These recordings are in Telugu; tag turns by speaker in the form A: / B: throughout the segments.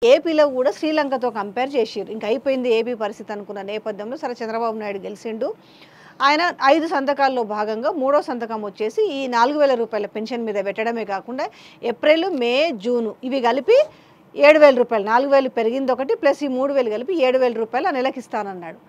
A: ఏపీలో కూడా శ్రీలంకతో కంపేర్ చేసిర్రు. ఇంక అయిపోయింది ఏపీ పరిస్థితి అనుకున్న నేపథ్యంలో సరే చంద్రబాబు నాయుడు గెలిచిండు. ఆయన 5 సంతకాల్లో భాగంగా మూడో సంతకం వచ్చేసి ఈ ₹4000 పెన్షన్ మీద పెట్టడమే కాకుండా ఏప్రిల్, మే, జూన్ ఇవి కలిపి ₹7000 4000 పెరిగింది ఒకటి ప్లస్ ఈ 3000 కలిపి ₹7000 నెలకి ఇస్తానన్నాడు.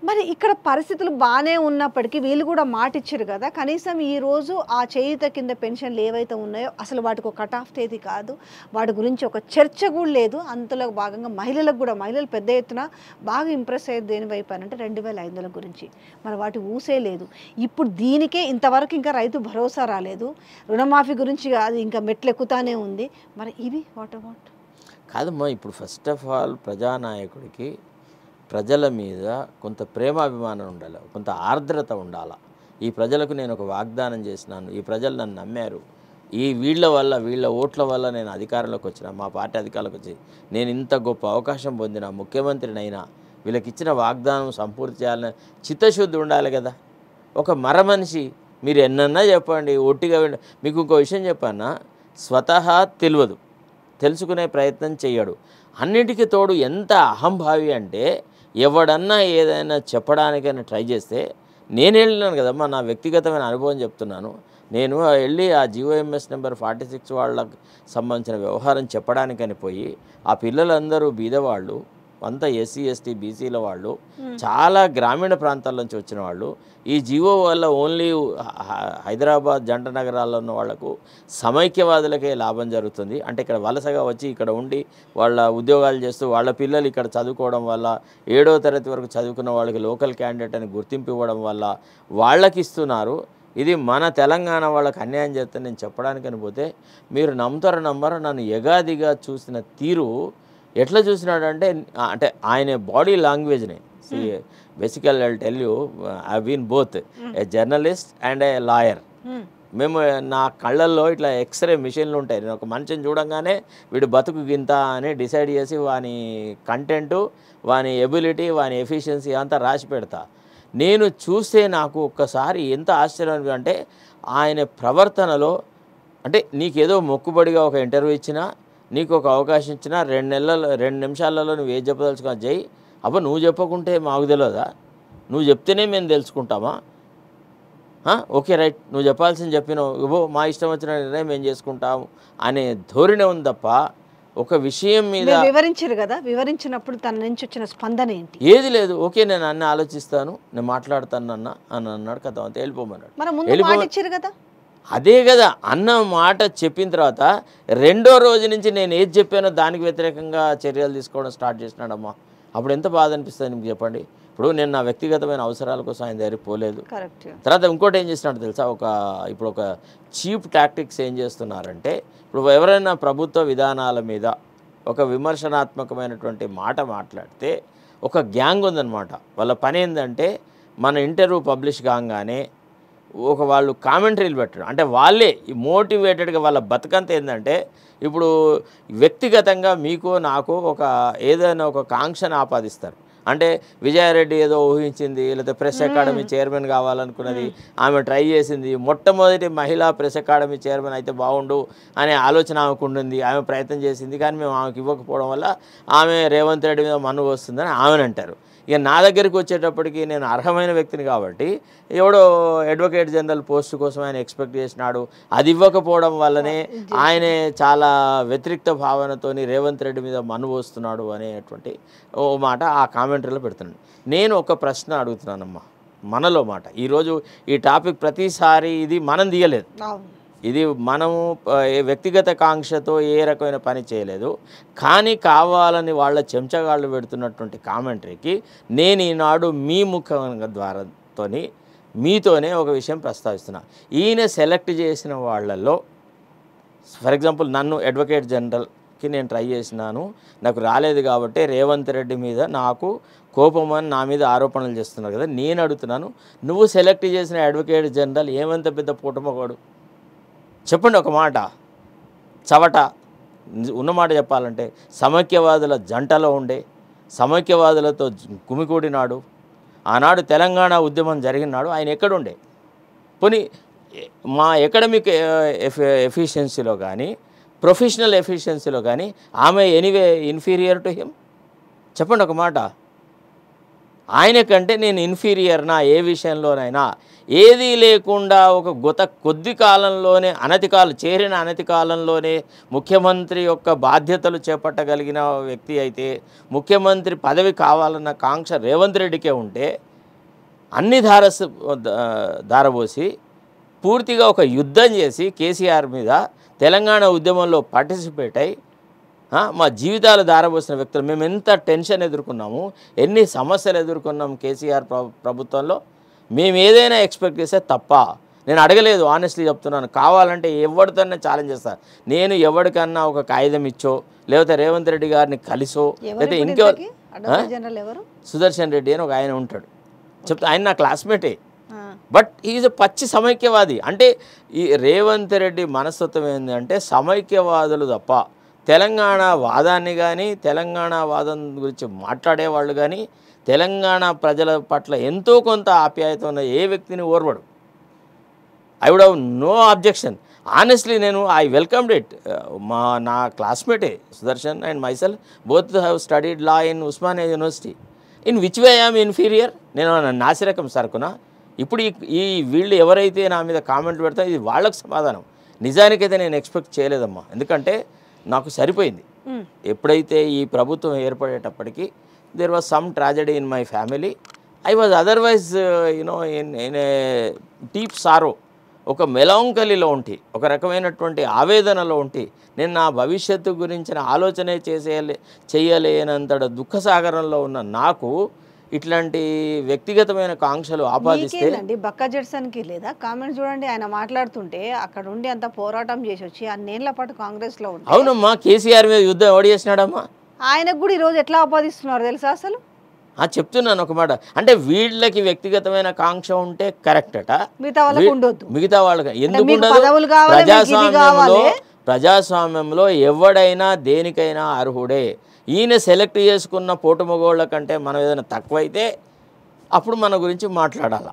A: మరి ఇక్కడ పరిస్థితులు బాగానే ఉన్నప్పటికీ వీళ్ళు కూడా మాట ఇచ్చారు కదా, కనీసం ఈరోజు ఆ చేయూత కింద పెన్షన్లు ఏవైతే ఉన్నాయో అసలు వాటికి ఒక కట్ ఆఫ్ తేదీ కాదు, వాటి గురించి ఒక చర్చ కూడా లేదు. అంతలో భాగంగా మహిళలకు కూడా మహిళలు పెద్ద ఎత్తున బాగా ఇంప్రెస్ అయ్యేది దేని వైపు అంటే 2500 గురించి. మరి వాటి ఊసే లేదు. ఇప్పుడు దీనికే ఇంతవరకు ఇంకా రైతు భరోసా రాలేదు, రుణమాఫీ గురించి అది ఇంకా మెట్లెక్కుతానే ఉంది. మరి ఇవి వాట్ అబౌట్?
B: కాదమ్మా, ఇప్పుడు ఫస్ట్ ఆఫ్ ఆల్ ప్రజానాయకుడికి ప్రజల మీద కొంత ప్రేమాభిమానం ఉండాలి, కొంత ఆర్ద్రత ఉండాలి. ఈ ప్రజలకు నేను ఒక వాగ్దానం చేసినాను, ఈ ప్రజలు నన్ను నమ్మారు, వీళ్ళ వల్ల వీళ్ళ ఓట్ల వల్ల నేను అధికారంలోకి వచ్చిన, మా పార్టీ అధికారంలోకి వచ్చి నేను ఇంత గొప్ప అవకాశం పొందిన, ముఖ్యమంత్రినైనా, వీళ్ళకి ఇచ్చిన వాగ్దానం సంపూర్తి చేయాలని చిత్తశుద్ధి ఉండాలి కదా. ఒక మనిషి మీరు ఎన్నన్నా చెప్పండి, ఒట్టిగా మీకు ఇంకో విషయం చెప్పన్నా, స్వతహా తెలియదు, తెలుసుకునే ప్రయత్నం చేయడు. అన్నిటికీ తోడు ఎంత అహంభావి అంటే ఎవడన్నా ఏదైనా చెప్పడానికైనా ట్రై చేస్తే, నేను వెళ్ళినాను కదమ్మా, నా వ్యక్తిగతమైన అనుభవం చెప్తున్నాను. నేను వెళ్ళి ఆ జీఓఎంఎస్ నెంబర్ 46 వాళ్ళకి సంబంధించిన వ్యవహారం చెప్పడానికని పోయి ఆ పిల్లలందరూ బీదవాళ్ళు, అంతా ఎస్సీ ఎస్టీ బీసీల వాళ్ళు, చాలా గ్రామీణ ప్రాంతాల నుంచి వచ్చిన వాళ్ళు. ఈ జీవో వల్ల ఓన్లీ హైదరాబాద్ జంట నగరాల్లో ఉన్న వాళ్లకు సమైక్యవాదులకే లాభం జరుగుతుంది. అంటే ఇక్కడ వలసగా వచ్చి ఇక్కడ ఉండి వాళ్ళ ఉద్యోగాలు చేస్తూ వాళ్ళ పిల్లలు ఇక్కడ చదువుకోవడం వల్ల 7వ తరగతి వరకు చదువుకున్న వాళ్ళకి లోకల్ క్యాండిడేట్ అని గుర్తింపు ఇవ్వడం వల్ల వాళ్ళకి ఇస్తున్నారు. ఇది మన తెలంగాణ వాళ్ళకి అన్యాయం చేస్తే నేను చెప్పడానికని పోతే మీరు నమ్ముతారో నమ్మరో, నన్ను ఎగాదిగా చూసిన తీరు ఎట్లా చూసినాడంటే, అంటే ఆయన బాడీ లాంగ్వేజ్ని basically I tell you, I been both a journalist and a lawyer. మేము నా కళ్ళల్లో ఇట్లా ఎక్స్రే మిషన్లు ఉంటాయి. నేను ఒక మనిషిని చూడంగానే వీడు బతుకు గింత అని డిసైడ్ చేసి వాని కంటెంటు, వాని ఎబిలిటీ, వాని ఎఫిషియన్సీ అంతా రాసి పెడతా. నేను చూస్తే నాకు ఒక్కసారి ఎంత ఆశ్చర్యం అంటే ఆయన ప్రవర్తనలో, అంటే నీకేదో మొక్కుబడిగా ఒక ఇంటర్వ్యూ ఇచ్చినా, నీకు ఒక అవకాశం ఇచ్చినా 2 నిమిషాలలో నువ్వు ఏది చెప్పదలుచుకున్నా జై, అబ్బా నువ్వు చెప్పకుంటే మాకు తెలియదా, నువ్వు చెప్తేనే మేము తెలుసుకుంటామా, ఓకే రైట్ నువ్వు చెప్పాల్సింది చెప్పినావు, ఇవ్వో మా ఇష్టం వచ్చిన నిర్ణయం మేము చేసుకుంటాము అనే ధోరణి ఉంది తప్ప ఒక విషయం మీద
A: వివరించారు కదా, వివరించినప్పుడు తన నుంచి వచ్చిన స్పందన ఏంటి?
B: ఏది లేదు. ఓకే నేను అన్నీ ఆలోచిస్తాను, నేను మాట్లాడతాను అన్న అని అన్నాడు కదా, అంతే వెళ్ళిపోమన్నాడు
A: కదా.
B: అదే కదా అన్న మాట చెప్పిన తర్వాత 2వ రోజు నుంచి నేను ఏది చెప్పానో దానికి వ్యతిరేకంగా చర్యలు తీసుకోవడం స్టార్ట్ చేసినాడమ్మా. అప్పుడు ఎంత బాధ అనిపిస్తుంది మీకు చెప్పండి. ఇప్పుడు నేను నా వ్యక్తిగతమైన అవసరాల కోసం ఆయన దగ్గరికి పోలేదు. తర్వాత ఇంకోటి ఏం చేసినాడు తెలుసా, ఇప్పుడు ఒక చీప్ టాక్టిక్స్ ఏం చేస్తున్నారంటే, ఇప్పుడు ఎవరైనా ప్రభుత్వ విధానాల మీద ఒక విమర్శనాత్మకమైనటువంటి మాట మాట్లాడితే ఒక గ్యాంగ్ ఉందన్నమాట. వాళ్ళ పని ఏంటంటే మన ఇంటర్వ్యూ పబ్లిష్ కాగానే వాళ్ళు కామెంటరీలు పెట్టడం, అంటే వాళ్ళే మోటివేటెడ్గా వాళ్ళ బతుకంతా ఏంటంటే, ఇప్పుడు వ్యక్తిగతంగా మీకు నాకు ఏదైనా ఒక కాంక్షను ఆపాదిస్తారు. అంటే విజయారెడ్డి ఏదో ఊహించింది, లేకపోతే ప్రెస్ అకాడమీ చైర్మన్ కావాలనుకున్నది, ఆమె ట్రై చేసింది, మొట్టమొదటి మహిళా ప్రెస్ అకాడమీ చైర్మన్ అయితే బాగుండు అనే ఆలోచన ఆమెకు ఉండింది, ఆమె ప్రయత్నం చేసింది, కానీ మేము ఆమెకు ఇవ్వకపోవడం వల్ల ఆమె రేవంత్ రెడ్డి మీద మన్ను వస్తుందని ఆమెను అంటారు. ఇక నా దగ్గరికి వచ్చేటప్పటికి నేను అర్హమైన వ్యక్తిని కాబట్టి ఎవడో అడ్వకేట్ జనరల్ పోస్ట్ కోసం ఆయన ఎక్స్పెక్ట్ చేసినాడు, అది ఇవ్వకపోవడం వల్లనే ఆయనే చాలా వ్యతిరేక్త భావనతోని రేవంత్ రెడ్డి మీద మన్ను వస్తున్నాడు అనేటువంటి ఓ మాట ఆ కామెంటరీలో పెడుతున్నాడు. నేను ఒక ప్రశ్న అడుగుతున్నానమ్మా, మనలో మాట. ఈరోజు ఈ టాపిక్ ప్రతిసారి ఇది మనం తీయలేదు, ఇది మనము వ్యక్తిగత కాంక్షతో ఏ రకమైన పని చేయలేదు, కానీ కావాలని వాళ్ళ చెంచగాళ్ళు పెడుతున్నటువంటి కామెంటరీకి నేను ఈనాడు మీ ముఖం ద్వారాతోని మీతోనే ఒక విషయం ప్రస్తావిస్తున్నా. ఈయన సెలెక్ట్ చేసిన వాళ్ళల్లో ఫర్ ఎగ్జాంపుల్ నన్ను అడ్వకేట్ జనరల్కి నేను ట్రై చేసినాను, నాకు రాలేదు కాబట్టి రేవంత్ రెడ్డి మీద నాకు కోపం అని నా మీద ఆరోపణలు చేస్తున్నారు కదా. నేను అడుగుతున్నాను, నువ్వు సెలెక్ట్ చేసిన అడ్వకేట్ జనరల్ ఏమంత పెద్ద పూటమగాడు చెప్పండి ఒక మాట. చవట ఉన్నమాట చెప్పాలంటే సమైక్యవాదుల జంటలో ఉండే, సమైక్యవాదులతో గుమికూడినాడు. ఆనాడు తెలంగాణ ఉద్యమం జరిగినాడు, ఆయన ఎక్కడుండే? పోనీ మా ఎకడమిక్ ఎఫిషియన్సీలో కానీ ప్రొఫెషనల్ ఎఫిషియన్సీలో కానీ ఆమె ఎనీవే ఇన్ఫీరియర్ టు హిమ్? చెప్పండి ఒక మాట. ఆయన కంటే నేను ఇన్ఫీరియర్నా ఏ విషయంలోనైనా? ఏదీ లేకుండా ఒక కొద్ది కాలంలోనే చేరిన అనతి కాలంలోనే ముఖ్యమంత్రి యొక్క బాధ్యతలు చేపట్టగలిగిన వ్యక్తి అయితే, ముఖ్యమంత్రి పదవి కావాలన్న కాంక్ష రేవంత్ రెడ్డికే ఉంటే అన్ని ధారపోసి పూర్తిగా ఒక యుద్ధం చేసి కేసీఆర్ మీద తెలంగాణ ఉద్యమంలో పార్టిసిపేట్ అయ్యి మా జీవితాలు ధారపోసిన వ్యక్తులు మేము ఎంత టెన్షన్ ఎదుర్కొన్నాము, ఎన్ని సమస్యలు ఎదుర్కొన్నాం కేసీఆర్ ప్రభుత్వంలో. మేము ఏదైనా ఎక్స్పెక్ట్ చేస్తే తప్ప నేను అడగలేదు. ఆనెస్ట్లీ చెప్తున్నాను. కావాలంటే ఎవరితోనే ఛాలెంజ్ చేస్తాను. నేను ఎవరికన్నా ఒక కాగితం ఇచ్చో లేకపోతే రేవంత్ రెడ్డి గారిని కలిసో లేకపోతే ఇంకెవరు సుదర్శన్ రెడ్డి అని ఒక ఆయన ఉంటాడు, చెప్తా. ఆయన నా క్లాస్మేటే, బట్ ఈజ్ పచ్చి సమైక్యవాది. అంటే ఈ రేవంత్ రెడ్డి మనస్తత్వం ఏంటంటే సమైక్యవాదులు తప్ప తెలంగాణ వాదాన్ని కానీ తెలంగాణ వాదం గురించి మాట్లాడేవాళ్ళు కానీ తెలంగాణ ప్రజల పట్ల ఎంతో కొంత ఆప్యాయత ఉన్న ఏ వ్యక్తిని ఓర్వడు. I would have no objection. Honestly నేను ఐ వెల్కమ్డ్ ఇట్. నా క్లాస్మేటే Sudarshan and myself both have studied law in Osmania university. In which way I'm inferior? నేను నాసిరకం సరుకునా? ఇప్పుడు ఈ వీళ్ళు ఎవరైతే నా మీద కామెంట్ పెడతారో ఇది వాళ్ళకు సమాధానం. నిజానికైతే నేను ఎక్స్పెక్ట్ చేయలేదమ్మా. ఎందుకంటే నాకు సరిపోయింది. ఎప్పుడైతే ఈ ప్రభుత్వం ఏర్పడేటప్పటికి there was some tragedy in my family. I was otherwise you know in a deep sorrow, ఒక మెలాంకలీలో ఉంటి, ఒక రకమైనటువంటి ఆవేదనలో ఉంటి నేను నా భవిష్యత్తు గురించిన ఆలోచనే చేయలేనంత దుఃఖసాగరంలో ఉన్న నాకు ఇట్లాంటి వ్యక్తిగతమైన కాంక్షలు ఆపాదిస్తే
A: బక్కా జడ్సన్కి లేదా కామెంట్స్ చూడండి. ఆయన మాట్లాడుతుంటే అక్కడ ఉండి అంత పోరాటం చేసి వచ్చి అన్నేళ్ల పాటు కాంగ్రెస్లో ఉంటే.
B: అవునమ్మా, కేసీఆర్ మీద యుద్ధం ఎవడు చేసినాడమ్మా?
A: ఆయనకు కూడా ఈరోజు ఎట్లా ఆపాదిస్తున్నారు తెలుసా అసలు?
B: చెప్తున్నాను ఒక మాట. అంటే వీళ్ళకి వ్యక్తిగతమైన కాంక్ష ఉంటే కరెక్ట్ అట,
A: మిగతా వాళ్ళకి ఉండొద్దు.
B: మిగతా వాళ్ళకి ఎందుకు ఉండదు? ప్రజాస్వామ్యంలో ఎవడైనా దేనికైనా అర్హుడే. ఈయన సెలెక్ట్ చేసుకున్న పోటుమగోళ్ళ కంటే మనం ఏదైనా తక్కువైతే అప్పుడు మన గురించి మాట్లాడాలి.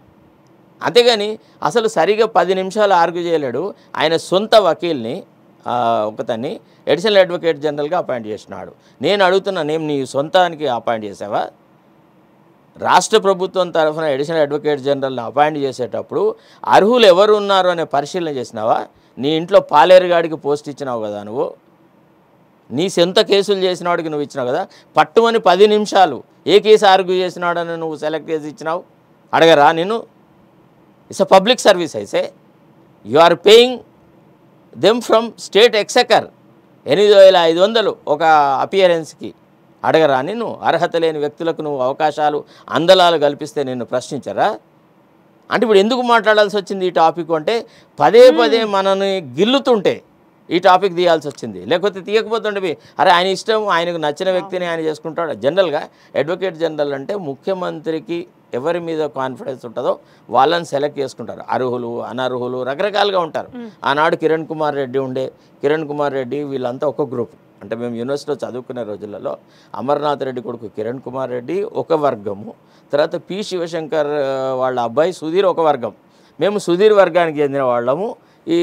B: అంతేగాని అసలు సరిగా 10 నిమిషాలు ఆర్గ్యూ చేయలేడు. ఆయన సొంత వకీల్ని ఒకతన్ని అడిషనల్ అడ్వకేట్ జనరల్గా అపాయింట్ చేసినాడు. నేను అడుగుతున్నా, నేను నీ సొంతానికి అపాయింట్ చేసావా? రాష్ట్ర ప్రభుత్వం తరఫున అడిషనల్ అడ్వకేట్ జనరల్ని అపాయింట్ చేసేటప్పుడు అర్హులు ఎవరు ఉన్నారు అనే పరిశీలన చేసినావా? నీ ఇంట్లో పాలేరుగాడికి పోస్ట్ ఇచ్చినావు కదా నువ్వు, నీ సొంత కేసులు చేసిన వాడికి నువ్వు ఇచ్చినావు కదా. పట్టుమని 10 నిమిషాలు ఏ కేసు ఆర్గ్యూ చేసినాడని నువ్వు సెలెక్ట్ చేసి ఇచ్చినావు? అడగరా నేను? It's a public service. అయితే you are paying them from state exchequer 8,500 ఒక అపియరెన్స్కి. అడగరా నేను? అర్హత లేని వ్యక్తులకు నువ్వు అవకాశాలు అందలాలు కల్పిస్తే నిన్ను ప్రశ్నించరా? అంటే ఇప్పుడు ఎందుకు మాట్లాడాల్సి వచ్చింది ఈ టాపిక్ అంటే పదే మనని గిల్లుతుంటే ఈ టాపిక్ తీయాల్సి వచ్చింది. లేకపోతే తీయకపోతుంటే అరే ఆయన ఇష్టం, ఆయనకు నచ్చిన వ్యక్తిని ఆయన చేసుకుంటాడు. జనరల్గా అడ్వకేట్ జనరల్ అంటే ముఖ్యమంత్రికి ఎవరి మీద కాన్ఫిడెన్స్ ఉంటుందో వాళ్ళని సెలెక్ట్ చేసుకుంటారు. అర్హులు, అనర్హులు రకరకాలుగా ఉంటారు. ఆనాడు కిరణ్ కుమార్ రెడ్డి ఉండే. కిరణ్ కుమార్ రెడ్డి వీళ్ళంతా ఒక గ్రూప్. అంటే మేము యూనివర్సిటీలో చదువుకునే రోజులలో అమర్నాథ్ రెడ్డి కొడుకు కిరణ్ కుమార్ రెడ్డి ఒక వర్గము, తర్వాత పి శివశంకర్ వాళ్ళ అబ్బాయి సుధీర్ ఒక వర్గం. మేము సుధీర్ వర్గానికి చెందిన వాళ్ళము. ఈ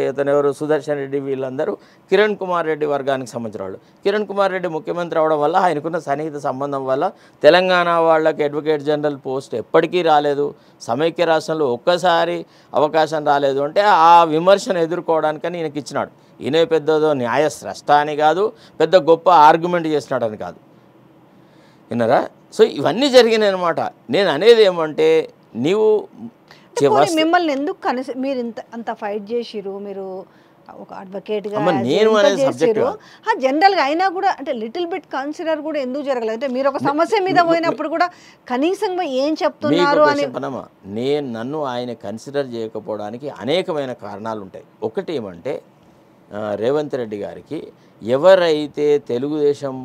B: ఇతను ఎవరు సుదర్శన్ రెడ్డి వీళ్ళందరూ కిరణ్ కుమార్ రెడ్డి వర్గానికి సంబంధించిన వాళ్ళు. కిరణ్ కుమార్ రెడ్డి ముఖ్యమంత్రి అవడం వల్ల ఆయనకున్న సన్నిహిత సంబంధం వల్ల తెలంగాణ వాళ్ళకి అడ్వకేట్ జనరల్ పోస్ట్ ఎప్పటికీ రాలేదు. సమైక్య రాష్ట్రంలో ఒక్కసారి అవకాశం రాలేదు. అంటే ఆ విమర్శను ఎదుర్కోవడానికని ఈయనకి ఇచ్చినాడు. ఈయన పెద్దదో న్యాయ స్రష్ట అని కాదు, పెద్ద గొప్ప ఆర్గ్యుమెంట్ చేసినాడని కాదు. విన్నారా? సో ఇవన్నీ జరిగినాయి అనమాట. నేను అనేది ఏమంటే నీవు
A: మిమ్మల్ని ఎందుకు మీరు అంత ఫైట్ చేసిరు, మీరు ఒక అడ్వకేట్గా జనరల్గా అయినా కూడా అంటే లిటిల్ బిట్ కన్సిడర్ కూడా ఎందుకు జరగలేదు? అంటే మీరు ఒక సమస్య మీద పోయినప్పుడు కూడా కనీసం ఏం చెప్తున్నారు అని.
B: నన్ను ఆయన కన్సిడర్ చేయకపోవడానికి అనేకమైన కారణాలు ఉంటాయి. ఒకటి ఏమంటే రేవంత్ రెడ్డి గారికి ఎవరైతే తెలుగుదేశం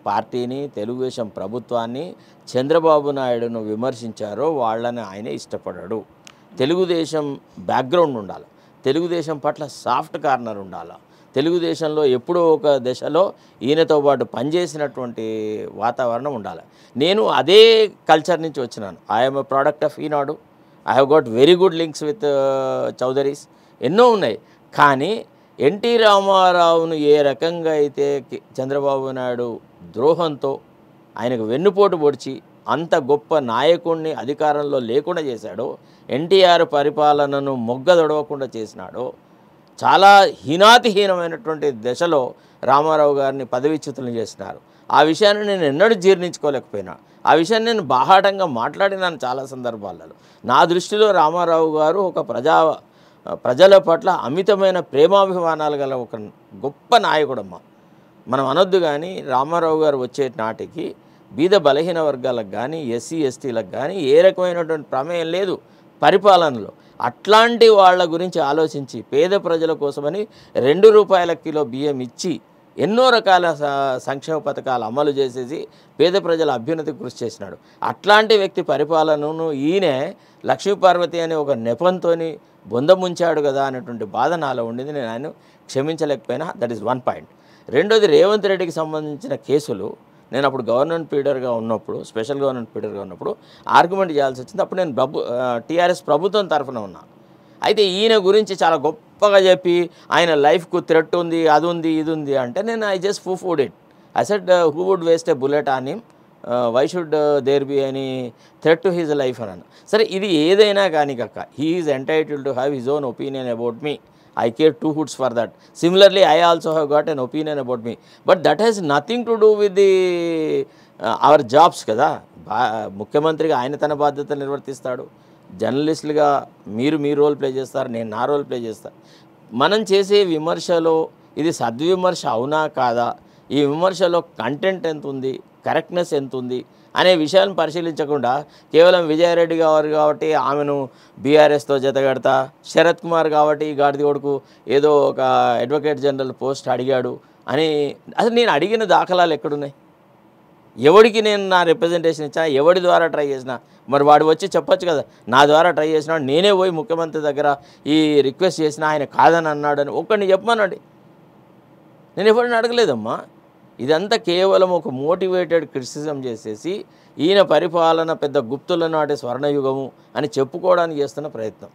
B: పార్టీని, తెలుగుదేశం ప్రభుత్వాన్ని, చంద్రబాబు నాయుడును విమర్శించారో వాళ్ళని ఆయన ఇష్టపడాడు. తెలుగుదేశం బ్యాక్గ్రౌండ్ ఉండాలి, తెలుగుదేశం పట్ల సాఫ్ట్ కార్నర్ ఉండాలి, తెలుగుదేశంలో ఎప్పుడో ఒక దశలో ఈయనతో పాటు పనిచేసినటువంటి వాతావరణం ఉండాలి. నేను అదే కల్చర్ నుంచి వచ్చినాను. I'm a product of Eenadu. I have got very good links with Chowdharys, ఎన్నో ఉన్నాయి. కానీ ఎన్టీ రామారావును ఏ రకంగా అయితే చంద్రబాబు నాయుడు ద్రోహంతో ఆయనకు వెన్నుపోటు పొడిచి అంత గొప్ప నాయకుడిని అధికారంలో లేకుండా చేశాడో, ఎన్టీఆర్ పరిపాలనను మొగ్గదొడవకుండా చేసినాడో, చాలా హీనాతిహీనమైనటువంటి దశలో రామారావు గారిని పదవిచ్యుతులు చేసినారు. ఆ విషయాన్ని నేను ఎన్నడూ జీర్ణించుకోలేకపోయినా, ఆ విషయాన్ని నేను బాహాటంగా మాట్లాడినాను చాలా సందర్భాలలో. నా దృష్టిలో రామారావు గారు ఒక ప్రజల పట్ల అమితమైన ప్రేమాభిమానాలు గల ఒక గొప్ప నాయకుడమ్మ. మనం అనొద్దు కానీ రామారావు గారు వచ్చే నాటికి బీద బలహీన వర్గాలకు కానీ ఎస్సీ ఎస్టీలకు కానీ ఏ రకమైనటువంటి ప్రమేయం లేదు పరిపాలనలో. అట్లాంటి వాళ్ళ గురించి ఆలోచించి పేద ప్రజల కోసమని 2 రూపాయల కిలో బియ్యం ఇచ్చి ఎన్నో రకాల సంక్షేమ పథకాలు అమలు చేసేసి పేద ప్రజల అభ్యున్నతికి కృషి చేసినాడు. అట్లాంటి వ్యక్తి పరిపాలనను ఈయన లక్ష్మీపార్వతి అనే ఒక నెపంతోని బొందముంచాడు కదా అనేటువంటి బాధ నాలో ఉండింది. నేను ఆయన క్షమించలేకపోయినా. That is one point. రెండోది, రేవంత్ రెడ్డికి సంబంధించిన కేసులు నేను అప్పుడు గవర్నమెంట్ పీడర్గా ఉన్నప్పుడు, స్పెషల్ గవర్నమెంట్ పీడర్గా ఉన్నప్పుడు ఆర్గ్యుమెంట్ చేయాల్సి వచ్చింది. అప్పుడు నేను టీఆర్ఎస్ ప్రభుత్వం తరఫున ఉన్నా. అయితే ఈయన గురించి చాలా గొప్పగా చెప్పి ఆయన లైఫ్కు థ్రెట్ ఉంది, అది ఉంది, ఇది ఉంది అంటే నేను I just fooled it. I said who would waste a bullet on him, why should there be any threat to his life అని. సరే, ఇది ఏదైనా కానీ కాక he is entitled to have his own opinion about me. I care 2 hoots for that. Similarly, I also have got an opinion about me. But that has nothing to do with our jobs కదా. ముఖ్యమంత్రిగా ఆయన తన బాధ్యతలు నిర్వర్తిస్తాడు, జర్నలిస్టులుగా మీరు మీ రోల్ ప్లే చేస్తారు, నేను నా రోల్ ప్లే చేస్తాను. మనం చేసే విమర్శలో ఇది సద్విమర్శ అవునా కాదా, ఈ విమర్శలో కంటెంట్ ఎంత ఉంది, కరెక్ట్నెస్ ఎంత ఉంది అనే విషయాలను పరిశీలించకుండా కేవలం విజయారెడ్డి గారు కాబట్టి ఆమెను బీఆర్ఎస్తో జతగడతా, శరత్ కుమార్ కాబట్టి గాడిది కొడుకు ఏదో ఒక అడ్వకేట్ జనరల్ పోస్ట్ అడిగాడు అని, అసలు నేను అడిగిన దాఖలాలు ఎక్కడున్నాయి? ఎవడికి నేను నా రిప్రజెంటేషన్ ఇచ్చా, ఎవడి ద్వారా ట్రై చేసినా? మరి వాడు వచ్చి చెప్పొచ్చు కదా, నా ద్వారా ట్రై చేసినాడు, నేనే పోయి ముఖ్యమంత్రి దగ్గర ఈ రిక్వెస్ట్ చేసినా ఆయన కాదని అన్నాడని ఒక్కడిని చెప్పమనండి. నేను ఎవరిని అడగలేదమ్మా. ఇదంతా కేవలం ఒక మోటివేటెడ్ క్రిటిసిజం చేసేసి ఈయన పరిపాలన పెద్ద గుప్తుల నాటి స్వర్ణయుగము అని చెప్పుకోవడానికి చేస్తున్న ప్రయత్నం.